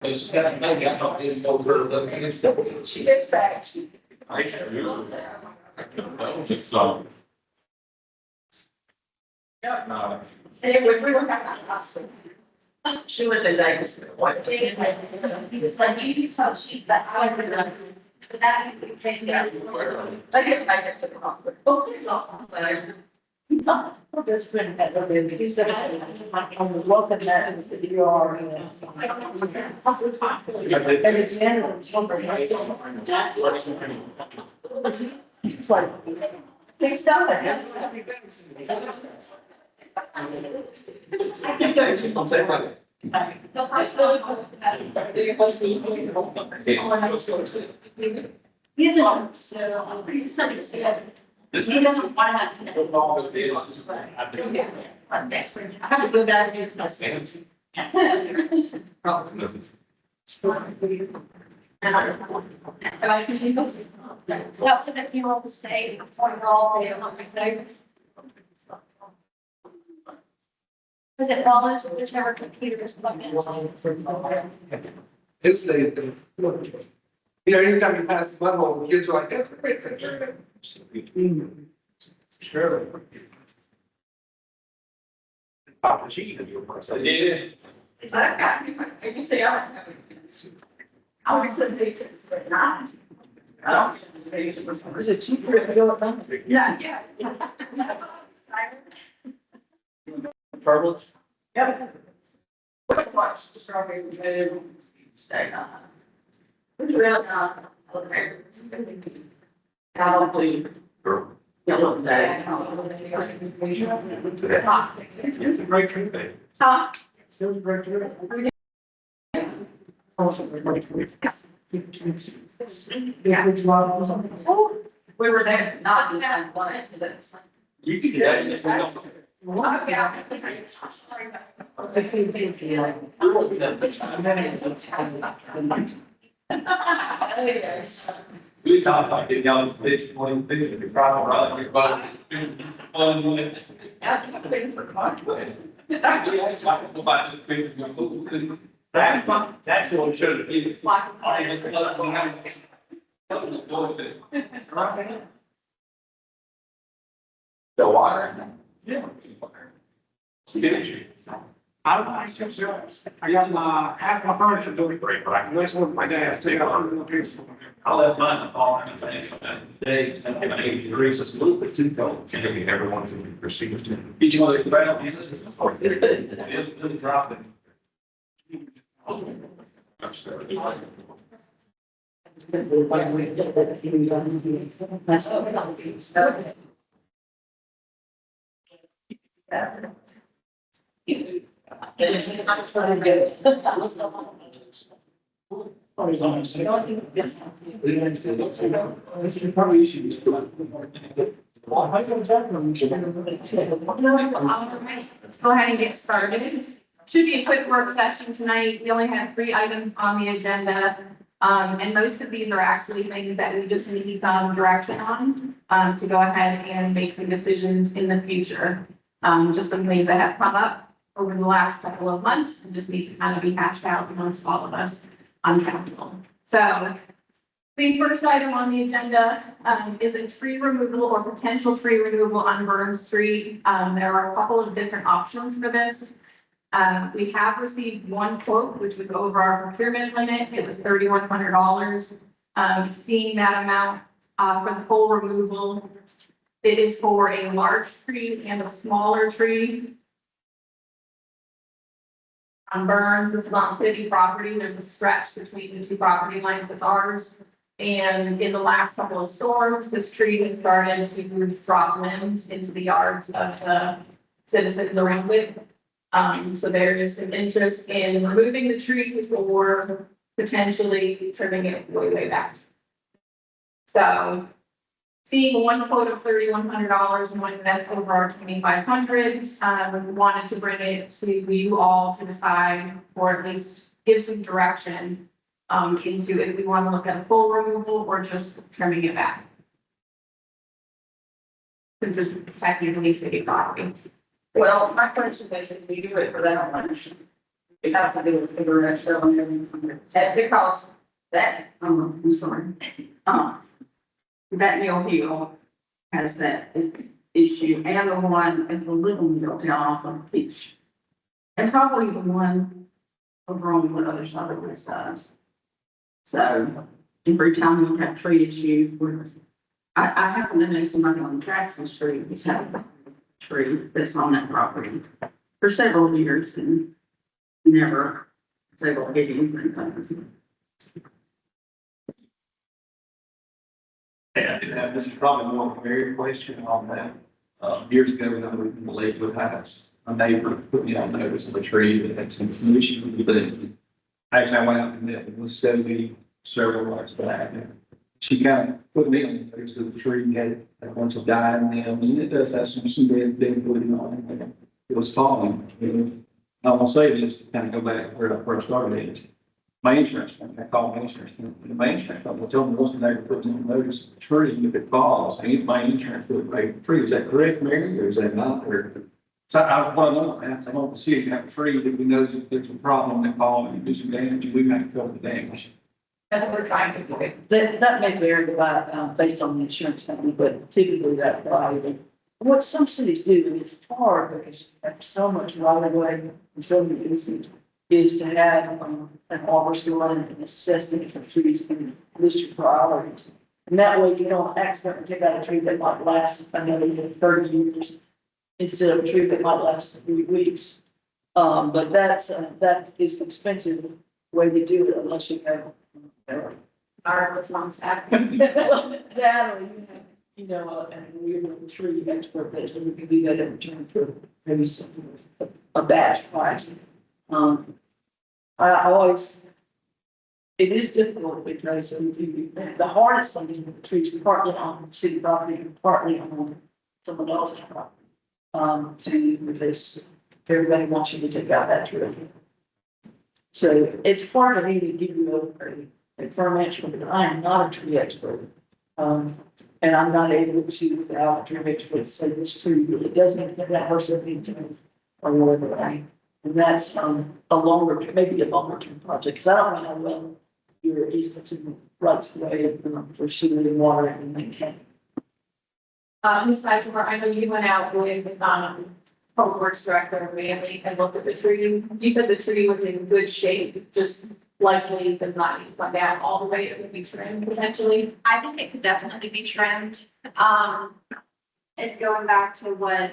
It's kind of, maybe I thought it's over, but she gets back. I sure. So. Yeah, no. We were awesome. She was in Vegas. What day is it? He was like, you tell she that I would have. But that means we can't get. I didn't make it to the hospital. Oh, we lost my son. This friend had a baby. He said, I'm welcome there and said, you are. And it's January. It's like, they stop it. He's on, so, he's something said. He doesn't want to have. That's for, I have to go down and do my sense. And I can do this. Well, so that you want to stay before you're all there, like, because it follows whichever computer is plugged in. It's the, anytime you pass the button, the kids are like, that's great. Sure. Papa G. You say I would put it, but not. Is it cheaper if you go with them? Yeah. Turtles? Yeah. Watch the strawberry. Stay on. Probably. Yellow bag. It's a great trip, babe. Huh? Still a great trip. Yeah. We were there, not in time, but it's. You can do that. Oh, yeah. We talked about getting y'all fish, one fish, if you're trying to run your boat. That's something for conflict. That's what should have been. The water. Yeah. I got my, half my furniture doing great, but I can listen with my dad, still got 100 pieces. I'll have mine fall and things like that. It's gonna be 80 degrees, it's a little bit too cold. And maybe everyone's in the receiver. Did you want to grab this? It'll drop it. I'm sorry. Probably issues. Let's go ahead and get started. Should be a quick work session tonight. We only have 3 items on the agenda. And most of these are actually things that we just need some direction on, to go ahead and make some decisions in the future. Just some things that have come up over the last couple of months and just need to kind of be hashed out amongst all of us on council. So the first item on the agenda, is a tree removal or potential tree removal on Burns Street. There are a couple of different options for this. We have received one quote, which was over our procurement limit. It was $3,100. Seeing that amount, for the full removal, it is for a large tree and a smaller tree. On Burns, this is on city property. There's a stretch between the 2 property lines that's ours. And in the last couple of storms, this tree has started to drop limbs into the yards of the citizens around it. So there is some interest in removing the tree or potentially trimming it way back. So seeing one quote of $3,100 and one that's over our $2,500, we wanted to bring it to you all to decide, or at least give some direction into if we want to look at a full removal or just trimming it back. Since it's technically city property. Well, my question is, if we do it for that much, We have to do a cigarette show and everything. That's because that, I'm sorry, that Mill Hill has that issue, and the one at the Little Mill down off of Peach. And probably the one over on the other side of the side. So every time you have tree issues, I happen to know somebody on Jackson Street who's had a tree that's on that property for several years and never was able to get anything done. Yeah, I did have, this is probably more of a very question on that. Years ago, when I lived in the Lakewood Heights, a neighbor put me on notice of a tree that had some issues with it. Actually, I went out and met with Sylvie several months back. And she kind of put me on notice of the tree had a bunch of dying limbs, and it does have some dead wood on it. It was falling. I will say this to kind of go back where I first started. My insurance company, I called my insurance company, my insurance company told me once the neighbor put me on notice of the tree, if it falls, my insurance would pay the tree. Is that correct, Mary, or is that not? Or, so I want to want to see if you have a tree that we know if there's a problem that falls and do some damage, we have to cover the damage. That's what we're trying to do. That may vary by, based on the insurance company, but typically that provided. What some cities do is hard because you have so much right of way and so many business is to have an arborist line and assess the different trees and list your priorities. And that way you don't accidentally take out a tree that might last another 30 years instead of a tree that might last 3 weeks. But that is an expensive way to do it unless you have Our response. that or you have, you know, a real tree expert that can do that in return for maybe some, a batch price. I always, it is difficult because the hardest thing is the trees partly on city property and partly on someone else's property. To because everybody wants you to take out that tree. So it's hard for me to give you a firm answer, but I am not a tree expert. And I'm not able to, without a tree expert, say this tree really doesn't make that person needs to or whatever. And that's a longer, maybe a longer term project, because I don't know how well your easements and rights of way for sewer and water and maintain. Ms. Sizemore, I know you went out with, Public Works Director Randy and looked at the tree. You said the tree was in good shape, just likely does not need to come down all the way. It would be trimmed potentially. I think it could definitely be trimmed. And going back to what,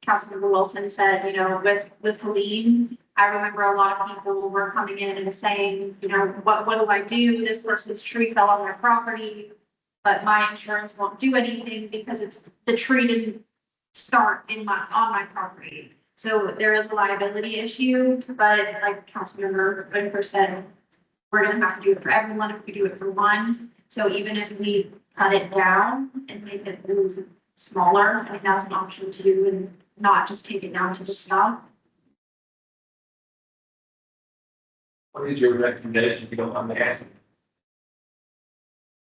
Councilmember Wilson said, you know, with Helene, I remember a lot of people were coming in and saying, you know, what do I do? This person's tree fell on their property, but my insurance won't do anything because the tree didn't start on my property. So there is a liability issue, but like Councilmember Whitaker said, we're gonna have to do it for everyone if we do it for one. So even if we cut it down and make it move smaller, I mean, that's an option too, and not just take it down to the stop. What is your recommendation if you don't mind me asking?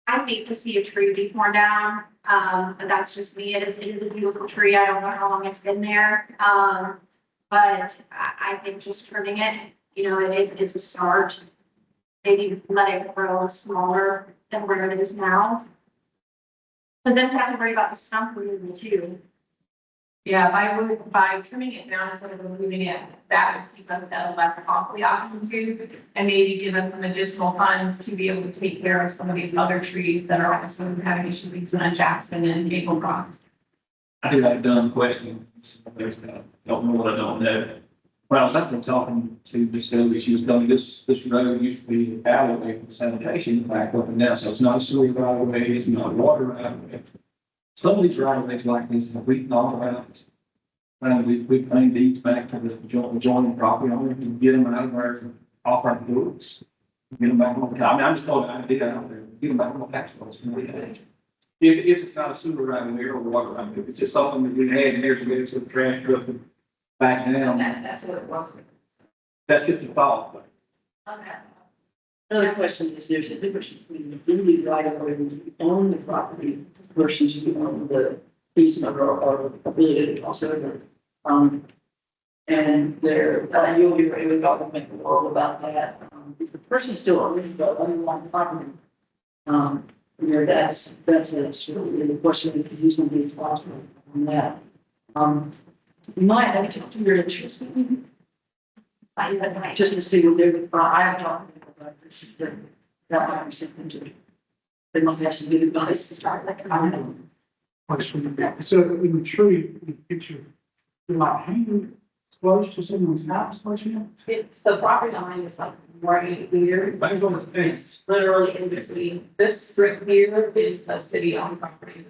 I hate to see a tree be torn down, but that's just me. It is a beautiful tree. I don't know how long it's been there. But I think just trimming it, you know, it's a start. Maybe let it grow smaller than where it is now. But then we have to worry about the stump removal too. Yeah, by trimming it down instead of removing it, that would keep us at a less costly option too. And maybe give us some additional funds to be able to take care of some of these other trees that are also having issues on Jackson and Maple Rock. I do have a dumb question. I don't know what I don't know. When I was up there talking to this lady, she was telling me this road used to be a alleyway for sanitation back up and down, so it's not a sewer right away, it's not a water right away. Some of these right of ways like this, have we thought about, we claim these back to the adjoining property owner and get them out of our, off our books. Get them back on the, I mean, I'm just throwing an idea out there, get them back on the tax rolls. If it's not a sewer right away or water right away, if it's just something that we had years ago, so the trash truck back down. That's what it was. That's just a thought. Okay. Another question is, there's a difference between the duty right of way when you own the property versus you own the easement or ability to cross over. And they're, you'll be able to make a world about that. If the person's still owning the underlying property, that's a sort of the question if he's going to be responsible on that. You might have to talk to your insurance company. Just to see what they're, I have talked to them about this, that might be something to, they must have some good advice to start like. I have a question. So in the tree, in the picture, you're like hanging close to someone's house, what you know? It's, the property line is like right here. Like on the fence. It's literally in between. This strip here is a city-owned property.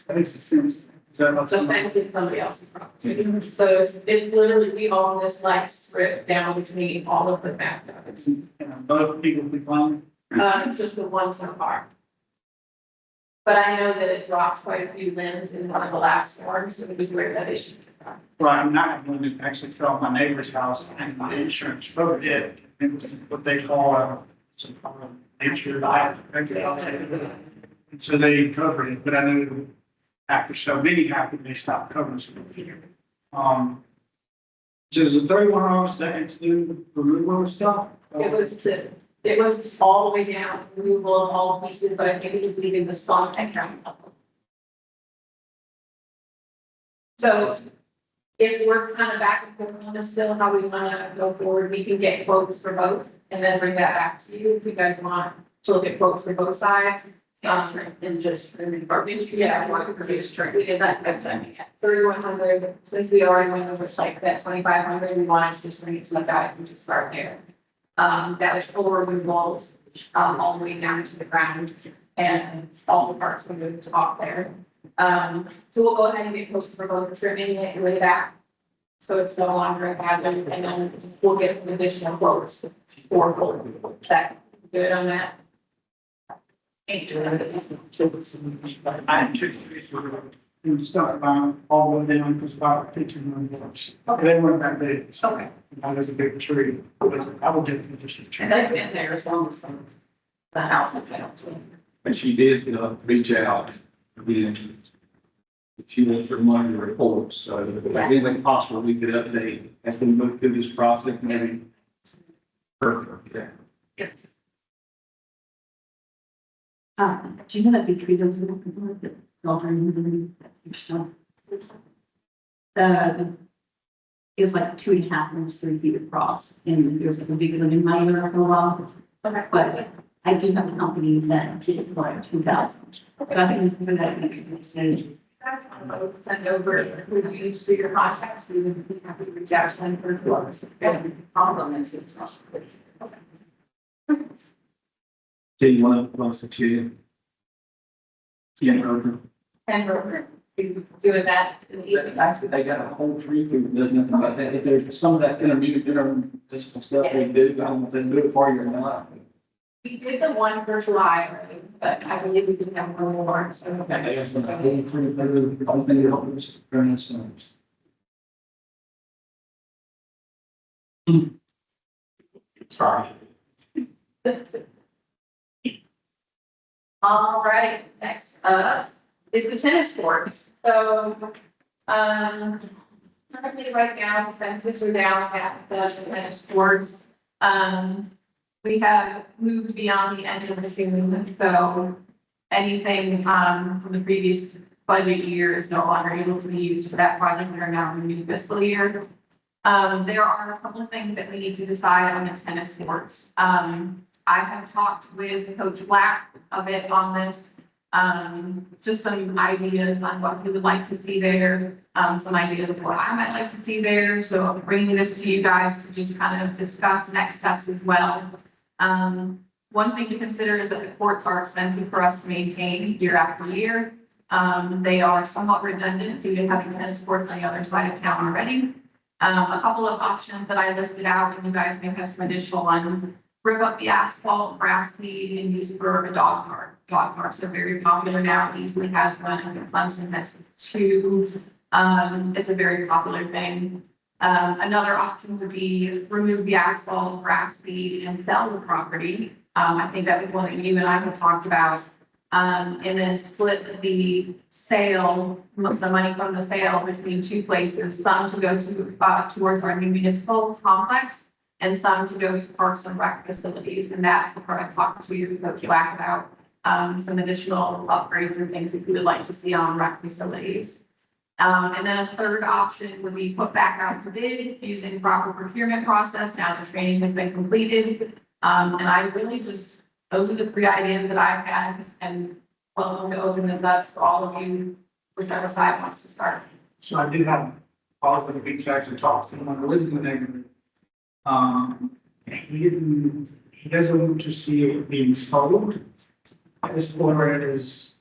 I think it's a fence. Is that like The something? fence is somebody else's property. So it's literally, we own this like strip down between all of the backyards. Both people be playing? Just the one so far. But I know that it dropped quite a few limbs in one of the last storms, which was where that issue was from. Well, I'm not one that actually fell at my neighbor's house and the insurance covered it. It was what they call some kind of insured item. And so they covered it, but I know after so many happened, they stopped covering some of it. So is the $31 that include removal of stuff? It was all the way down, removal of all pieces, but I think it was leaving the sun and ground level. So if we're kind of back and forth on this still, how we want to go forward, we can get quotes for both and then bring that back to you if you guys want to look at quotes for both sides. And just, Yeah, I want to produce trade. We did that fifth time. 3,100, since we already went over like that 2,500, we wanted to just bring it to you guys and just start there. That was full removals, all the way down to the ground and all the parts were moved off there. So we'll go ahead and get quotes for both trimming it way back. So it's no longer a hazard, and then we'll get some additional quotes for full removal. Is that good on that? I had two trees and stuff all the way down, it was about $1,500. Okay. They weren't that big. Okay. That was a big tree, but I will definitely just a tree. And they've been there as long as the house is built. But she did, reach out again. She wants her money reports, so if anything possible, we could update as we move through this process, maybe. Perfect, yeah. do you know that big tree those little people that don't remember that huge stuff? It was like 2.5 almost 3 feet across, and there was like a big living mine there for a while. Okay. But I do have a company that did it for like 2,000. But I think for that makes sense. Send over reviews to your contacts, we would be happy to reach out to them for quotes. The problem is it's not. Do you want to cheer? Yeah, Rover. And we're doing that in the evening. Actually, they got a whole tree group that does nothing about that. If there's some of that intermediate, intermunicipal stuff we do, I don't know if they do it for you or not. We did the one for July already, but I believe we can have one more, so. I guess when the whole tree, I don't think it helps during the summers. Sorry. All right, next up is the tennis courts. So, currently right now, the fences are down at the tennis courts. We have moved beyond the end of June, so anything, from the previous budget year is no longer able to be used for that project. We are now in the new fiscal year. There are a couple of things that we need to decide on the tennis courts. I have talked with Coach Black a bit on this, just some ideas on what he would like to see there, some ideas of what I might like to see there. So I'm bringing this to you guys to just kind of discuss next steps as well. One thing to consider is that the courts are expensive for us to maintain year after year. They are somewhat redundant due to having tennis courts on the other side of town already. A couple of options that I listed out, and you guys may have some additional ones. Rip up the asphalt, grass seed, and use for a dog park. Dog parks are very popular now. Easily has one, and Clemson has 2. It's a very popular thing. Another option would be remove the asphalt, grass seed, and sell the property. I think that was one that you and I had talked about. And then split the sale, the money from the sale between two places, some to go to, towards our new municipal complex and some to go to parks and rec facilities. And that's the part I talked to Coach Black about, some additional upgrades and things that we would like to see on rec facilities. And then a third option would be put back out to bid using proper procurement process. Now the training has been completed. And I really just, those are the three ideas that I've had, and welcome to open this up to all of you, whichever side wants to start. So I do have, calls for the beach actually talk to someone who lives in the neighborhood. He doesn't want to see it being sold. This corner is,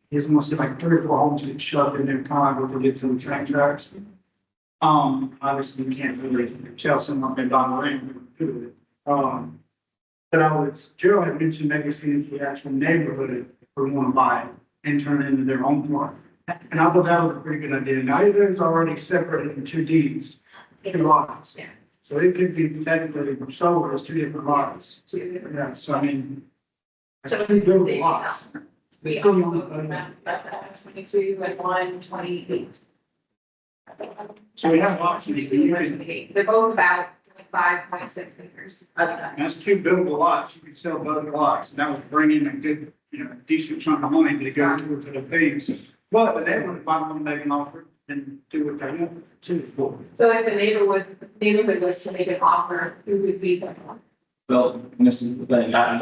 he doesn't want to see like 3 or 4 homes get shoved in their time before they get to the train tracks. Obviously you can't really tell someone they buy land to do it. But Gerald had mentioned maybe seeing the actual neighborhood would want to buy it and turn it into their own park. And I thought that was a pretty good idea. Now, it's already separated into 2 deeds, 2 lots. Yeah. So it could be technically sold as 2 different lots. Yeah, so I mean. So we build a lot. We Still all own vote on that, 22 and 128. So we have options. 22 and 128. They're both about 5.6 acres. That's 2 buildable lots. You could sell both lots. And that would bring in a good, decent chunk of money to go towards other things. But the neighborhood might want to make an offer and do what they want to. So if the neighborhood was to make an offer, who would be the one? Well, and this is the thing, I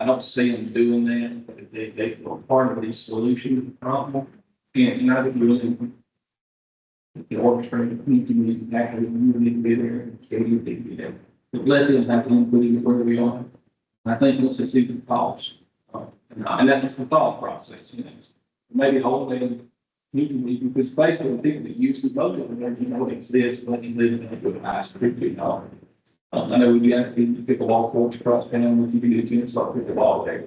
don't see them doing that, but they are part of the solution to the problem. And not if you really, the orchestrator, need to be actually, you need to be there, Katie need to be there. But let them have to include it where we are. I think once they see the cost, and that's just the thought process, maybe hold them, because basically the people that use the boat over there, it exists, but you live in a good high street, I know we got to pick a wall course across town, if you can do it, it's like pick a wall there.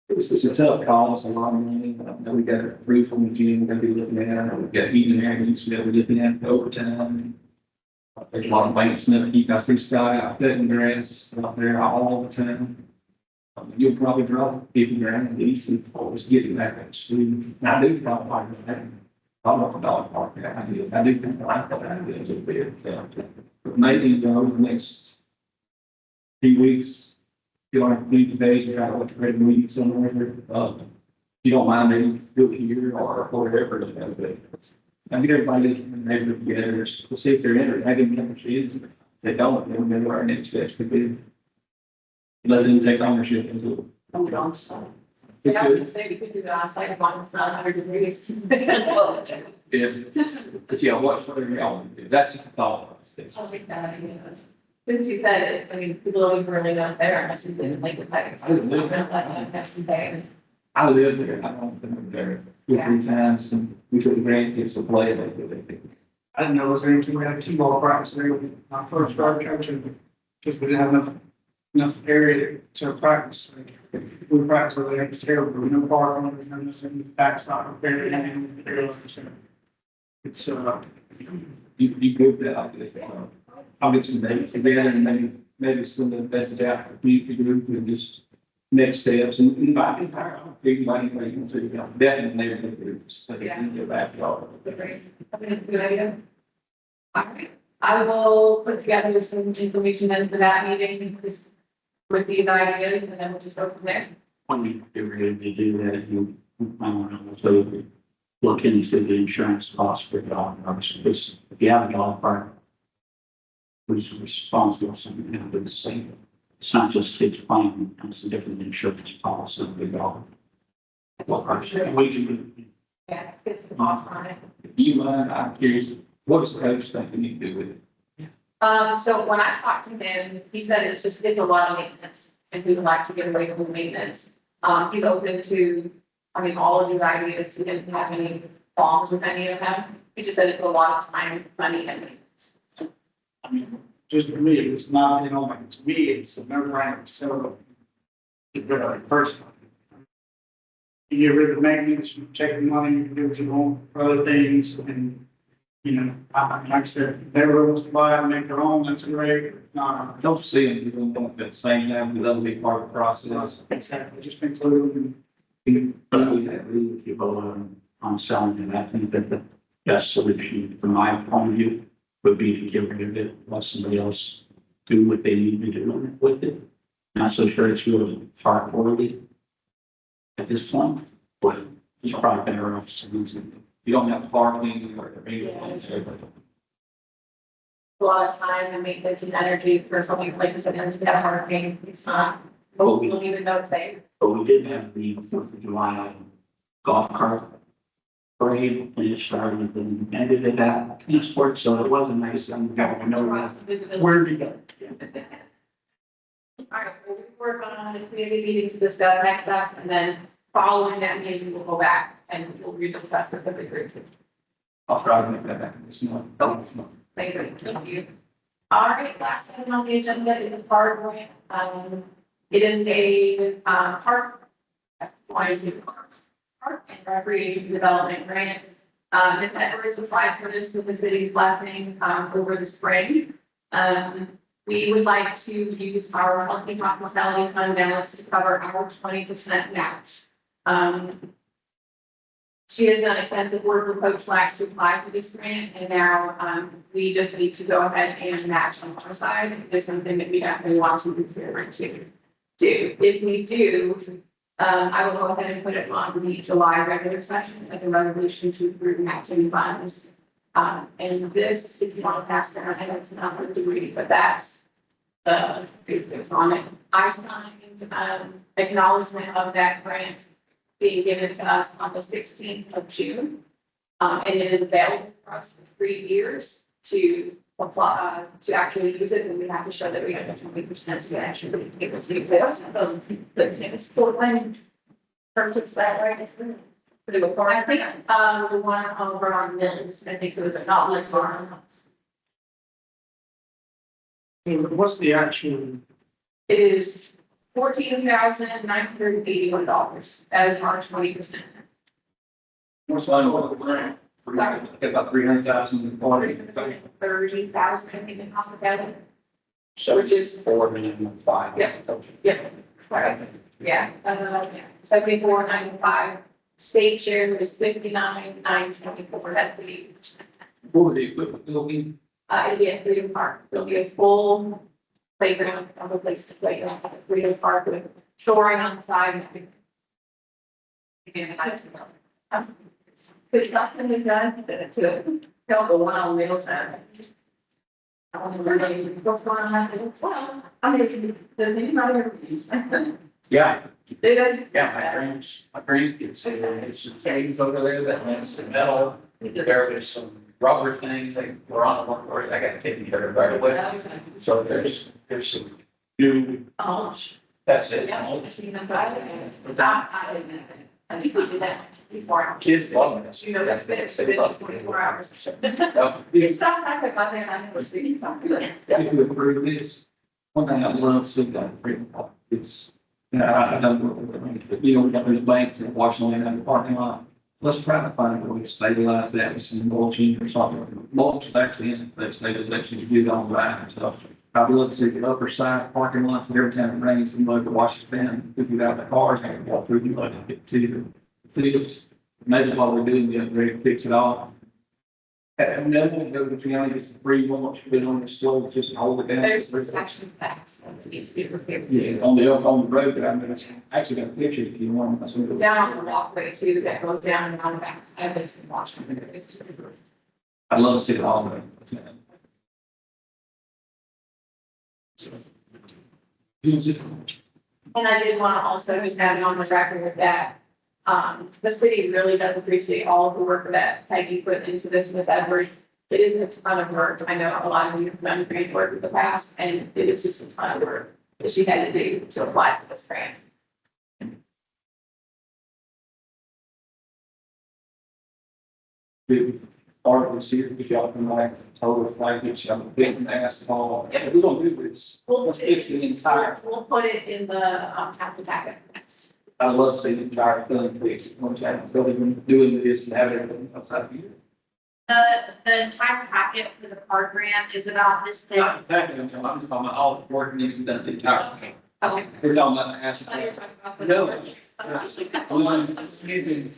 It's a tough call, it's a lot of money, I know we got a roof on the gym, we're gonna be looking at, we've got heating and air, needs to be able to looking at overtime. There's a lot of maintenance, I see Scott out cutting grass out there all the time. You'll probably drop 50 grand at least, and always get it back at school. Now, I do probably like that. I want the dog park there. I do think I like that idea a little bit. But maybe, over the next few weeks, feel like we need the days, we try to look at meeting somewhere. You don't mind maybe do it here or wherever. I get everybody in the neighborhood together to see if they're interested. I give them kids. If they don't, then maybe our next steps could be let them take ownership into it. And I would say we could do it on site as long as it's not 100 degrees. Yeah, but yeah, what's for the that's just a thought process. I like that idea. Since you said it, I mean, people don't even really know it's there unless you live in Lincoln Heights. I live there. I live there, I don't been there 2 or 3 times, and we took the grandkids to play it. I didn't know it was there until we had a T-ball practice there when I first started coaching, because we didn't have enough area to practice. We practiced over there, it was terrible, there was no parking, there was no backside, barely anything. It's, You good that idea. I'll get some names together and maybe some of the best out for the group and just next steps and invite the entire big money, definitely neighborhood groups. But if you get back to all. Great. I think it's a good idea. All right, I will put together some information then for that meeting, just with these ideas, and then we'll just go from there. When you get ready to do that, you, so look into the insurance costs for dogs, because if you have a dog park, who's responsible for something to do the same. It's not just kids playing, it's a different insurance policy of the dog. Well, Yeah, it's the cost on it. You mind, I'm curious, what's the coach think we need to do with it? So when I talked to him, he said it's a lot of maintenance, and we would like to get away from the maintenance. He's open to, all of these ideas, he didn't have any problems with any of them. He just said it's a lot of time, money, and maintenance. just for me, it's not, to me, it's a no-brainer, so. First. You get rid of maintenance, you take the money, you can do what you want for other things, and You know, like I said, if they were able to buy it and make their own, that's great. No, Don't see them, you don't want that same time, that'll be part of the process. exactly, just include. But I would agree with you both on selling it. I think that the best solution from my point of view would be to get rid of it, let somebody else do what they need to do with it. Not so sure it's really park worthy at this point, but it's probably better off selling it. You don't have the parking or the regular ones, A lot of time and maintenance and energy for something like this, and it's that parking, it's not, most people don't even know it's there. But we did have the Fourth of July golf cart parade, and it started and ended at that tennis court, so it was a nice, got to know that. Where do you go? All right, we'll work on community meetings to discuss next steps, and then following that meeting, we'll go back and we'll rediscuss this as a group. I'll try to make that happen this month. Thank you. All right, last item on the agenda is the park grant. It is a, park, park and recreation development grant. If that was applied for this with the city's blessing, over the spring. We would like to use our healthy hospitality fund balance to cover our 20% match. She has done extensive work with Coach Flash to apply for this grant, and now, we just need to go ahead and match on our side. It's something that we definitely want to consider to do. If we do, I will go ahead and put it on the July regular session as a resolution to approve matching funds. And this, if you want to pass down, I know it's not for the reading, but that's the basics on it. I signed, acknowledgement of that grant being given to us on the 16th of June. And it is available for us for 3 years to apply, to actually use it, and we have to show that we have 20% to actually be able to use it. The tennis court thing, purchase that, right? I think, the one over on Mills, I think it was not like farm. What's the actual, It is $14,981. That is our 20%. what's the total grant? Get about 300,000 already. 30,000, I think, in hospitality. So which is, 4 million, 5. yeah, right, yeah, 74,905. State share is 59,924. That's the 8%. What would the equipment will be? It'll be at Freedom Park. It'll be a full playground, a place to play at Freedom Park with shoring on the side. There's something we've done to help the one on Mills Avenue. I want to really, what's going on? Well, I mean, does anybody ever use that? Yeah, They don't. yeah, my grandkids, it's some things over there that has some metal. There was some rubber things that were on the one where I got taken care of right away. So there's some new, Oh, that's it. yeah, I see them buy it. I think we did that before. Kids love this. You know, that's it, it's been 24 hours. If It's stuff like that, but then I never seen something like that. you approve this, one thing I love seeing that, it's, I don't, you know, we got those banks, you know, Washington, in the parking lot. Let's try to find a way to stabilize that with some mulching or something. Mulch is actually isn't that stabilization, you do it on the back and stuff. I'd love to see the upper side parking lot, for every time it rains, and mud washes down, if you got the cars, and walk through, you like to get to the fields. Maybe while we're doing the upgrade, fix it all. And then we'll go to the county, get some free mulch, put it on the slope, just hold it down. There's actually facts that needs to be repaired. Yeah, on the road, but I mean, it's actually got a picture if you want. That's what it- Down on the walkway too, that goes down and on the back. I have some Washington. I'd love to see it all. So. Use it. And I did want to also just have it on the record that, the city really does appreciate all of the work that Peggy put into this, Ms. Edwards. It is a ton of work. I know a lot of you have done great work in the past, and it is just a ton of work that she had to do to apply for this grant. Part of this year, we got them like total flaggage, big asphalt. Yep. We're gonna do this. Let's fix the entire. We'll put it in the, council packet next. I'd love to see the entire thing fixed. One time, really doing this and having everything outside of here. The entire packet for the card grant is about this thick. Not exactly, I'm talking about all the work needs to be done the entire thing. Okay. We're talking about the asset. Oh, you're talking about the- No.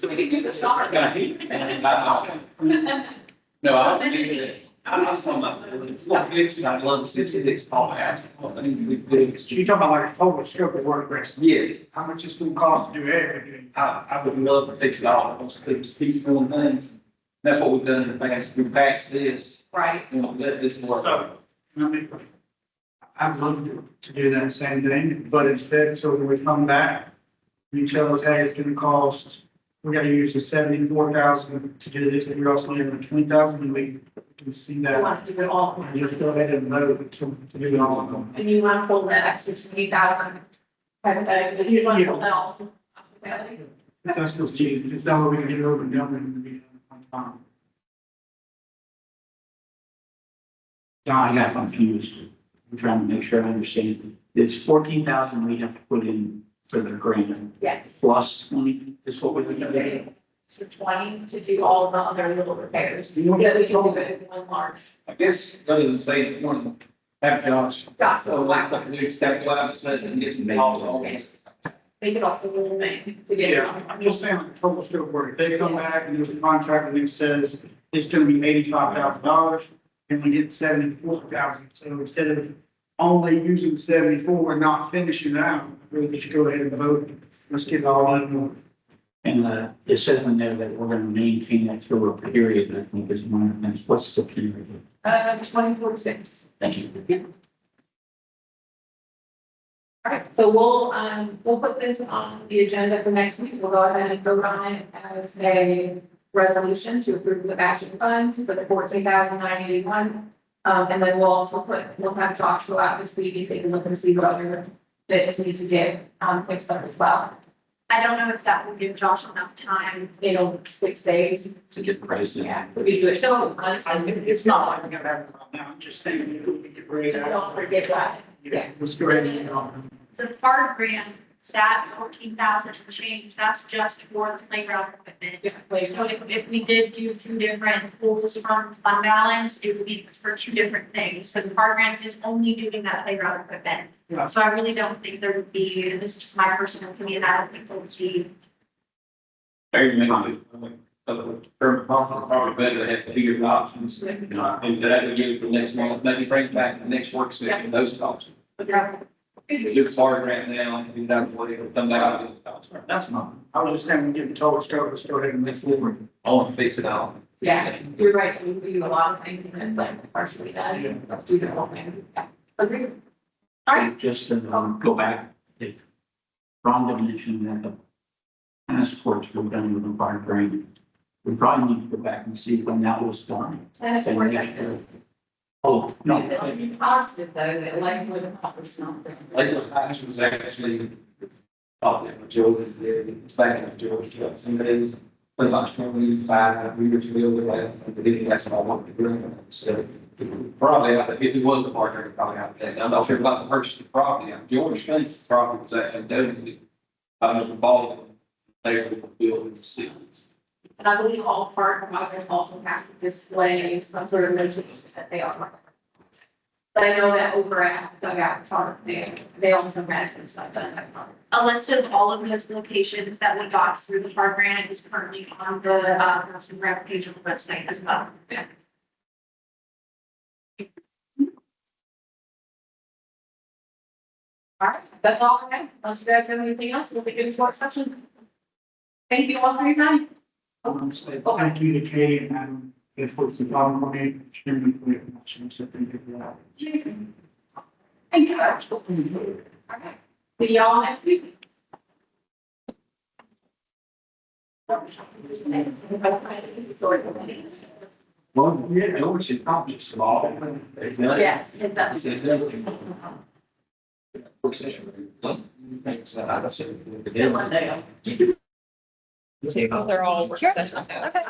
We can do the summer. No, I don't think that, I'm not talking about, it's not fixed, I love the city, it's all asset. I mean, we fixed. So you're talking about like total scope of work, Chris? Yes, How much it's gonna cost to do everything? I would love to fix it all, those these little things. That's what we've done in the past, we patched this, Right. you know, let this work. So, I mean, I'd love to do that same thing, but instead, so when we come back, you tell us, hey, it's gonna cost, we gotta use the 74,000 to do this, and you're also giving 20,000, and we can see You that. want to do it all. And just go ahead and vote to do it all of them. And you want to pull that extra 20,000. Hypothetically, you want to pull that off. Hospitality. If that's what's cheap, just that way we can get it over and done and be on time. I got confused. I'm trying to make sure I understand. It's 14,000 we have to put in for the grant, Yes. plus 20 is what we're gonna do. So 20 to do all the other little repairs, that we can do it in one large. I guess, rather than say, one, have jobs. Got So like, the new step ladder says, and get some balls on it. Make it off the little thing to get it Yeah, on. I'm just saying, like, total scope of work, if they come back and there's a contract and it says it's gonna be $85,000, and we get 74,000, so instead of only using 74 and not finishing it out, really just go ahead and vote, let's get it all done. And it says in there that we're gonna maintain that through a period, I think is one of the things. What's the period? 2046. Thank you. All right, so we'll put this on the agenda for next week. We'll go ahead and vote on it as a resolution to approve the matching funds for the 14,981. And then we'll have Josh go out this week and take a look and see what other bits need to get, fixed up as well. I don't know if that will give Josh enough time. 6 days. To get priced in. Yeah, we do it. So, It's not like we're gonna have it right now, I'm just saying, we can bring it out. don't forget that. Yeah, let's go ahead and get it on. The card grant, that 14,000 and change, that's just for the playground equipment. So if we did do two different pools from fund balance, it would be for two different things. So the card grant is only doing that playground equipment. Yeah. So I really don't think there would be, and this is just my personal opinion, I don't think there would be. Maybe probably better to have 2 year options, you know, and that would give it for next month, maybe bring it back to the next work session, those options. We do the fire grant now, and that way it'll come back to the options. That's fine. I was just saying, we get the total scope, let's go ahead and move forward. I want to fix it out. Yeah, you're right, we do a lot of things and then like partially done, do the whole thing. Yeah. Agree. All right, Just to go back, if Rhonda mentioned that the tennis courts were done with the fire grant, we probably need to go back and see when that was done. tennis And court. make sure- Oh, no, It's positive though, that like would accomplish something. Lakewood Heights was actually, oh, yeah, George, it's back in George, some days, but about 25 years ago, I believe that's all I wanted to do. So probably, if it was a partner, it'd probably have to, I'm not sure about the purchase of the property. George Spank's property was actually donated, the ball, they were building the cities. And I believe all park projects also have to display some sort of notation that they are. But I know that over at Dugout Park, they also had some stuff done at Park. A list of all of those locations that we got through the card grant is currently on the, Parks and Rec page of the website as well. All right, that's all I have. Unless you guys have anything else, we'll begin the short session. Thank you all for your time. I want to say thank you to Katie and Adam, if it's a problem for me, extremely clear, so thank you for that. Thank you. All right, see y'all next week. Well, yeah, George is probably small. Yes, it does. He said, no. Work session. Thanks, I said. They're all work sessions. Okay.